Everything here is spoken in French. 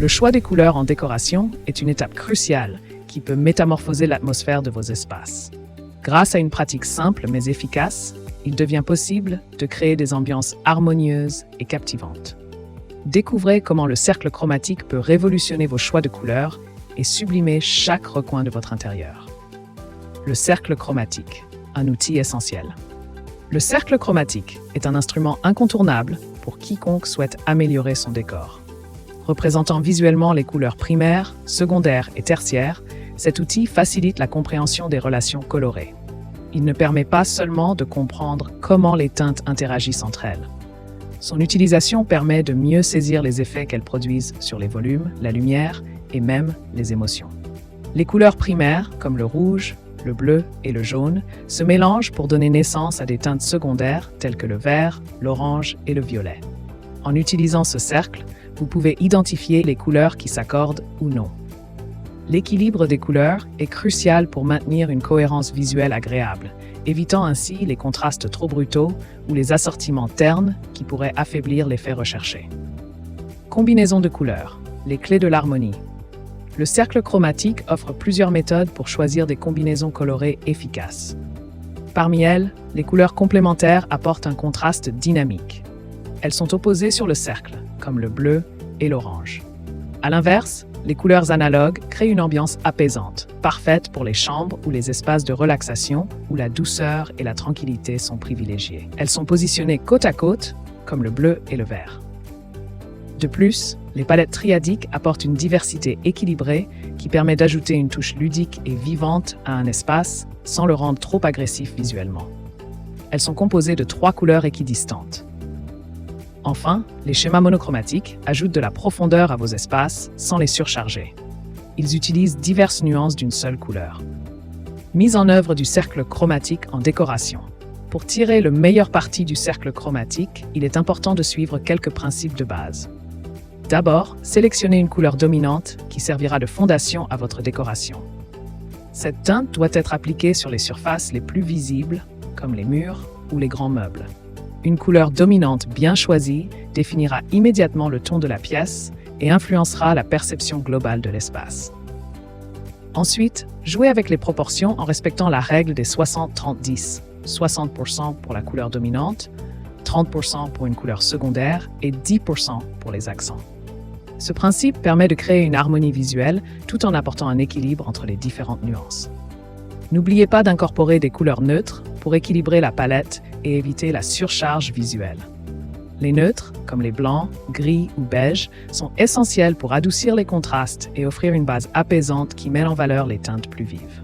Le choix des couleurs en décoration est une étape cruciale qui peut métamorphoser l'atmosphère de vos espaces. Grâce à une pratique simple mais efficace, il devient possible de créer des ambiances harmonieuses et captivantes. Découvrez comment le cercle chromatique peut révolutionner vos choix de couleurs et sublimer chaque recoin de votre intérieur. Le cercle chromatique, un outil essentiel. Le cercle chromatique est un instrument incontournable pour quiconque souhaite améliorer son décor. Représentant visuellement les couleurs primaires, secondaires et tertiaires, cet outil facilite la compréhension des relations colorées. Il ne permet pas seulement de comprendre comment les teintes interagissent entre elles. Son utilisation permet de mieux saisir les effets qu'elles produisent sur les volumes, la lumière et même les émotions. Les couleurs primaires, comme le rouge, le bleu et le jaune, se mélangent pour donner naissance à des teintes secondaires telles que le vert, l'orange et le violet. En utilisant ce cercle, vous pouvez identifier les couleurs qui s'accordent ou non. L'équilibre des couleurs est crucial pour maintenir une cohérence visuelle agréable, évitant ainsi les contrastes trop brutaux ou les assortiments ternes qui pourraient affaiblir l'effet recherché. Combinaison de couleurs, les clés de l'harmonie. Le cercle chromatique offre plusieurs méthodes pour choisir des combinaisons colorées efficaces. Parmi elles, les couleurs complémentaires apportent un contraste dynamique. Elles sont opposées sur le cercle, comme le bleu et l'orange. À l'inverse, les couleurs analogues créent une ambiance apaisante, parfaite pour les chambres ou les espaces de relaxation où la douceur et la tranquillité sont privilégiées. Elles sont positionnées côte à côte, comme le bleu et le vert. De plus, les palettes triadiques apportent une diversité équilibrée qui permet d'ajouter une touche ludique et vivante à un espace sans le rendre trop agressif visuellement. Elles sont composées de 3 couleurs équidistantes. Enfin, les schémas monochromatiques ajoutent de la profondeur à vos espaces sans les surcharger. Ils utilisent diverses nuances d'une seule couleur. Mise en œuvre du cercle chromatique en décoration. Pour tirer le meilleur parti du cercle chromatique, il est important de suivre quelques principes de base. D'abord, sélectionnez une couleur dominante qui servira de fondation à votre décoration. Cette teinte doit être appliquée sur les surfaces les plus visibles, comme les murs ou les grands meubles. Une couleur dominante bien choisie définira immédiatement le ton de la pièce et influencera la perception globale de l'espace. Ensuite, jouez avec les proportions en respectant la règle des 60-30-10, 60% pour la couleur dominante, 30% pour une couleur secondaire et 10% pour les accents. Ce principe permet de créer une harmonie visuelle tout en apportant un équilibre entre les différentes nuances. N'oubliez pas d'incorporer des couleurs neutres pour équilibrer la palette et éviter la surcharge visuelle. Les neutres, comme les blancs, gris ou beiges, sont essentiels pour adoucir les contrastes et offrir une base apaisante qui met en valeur les teintes plus vives.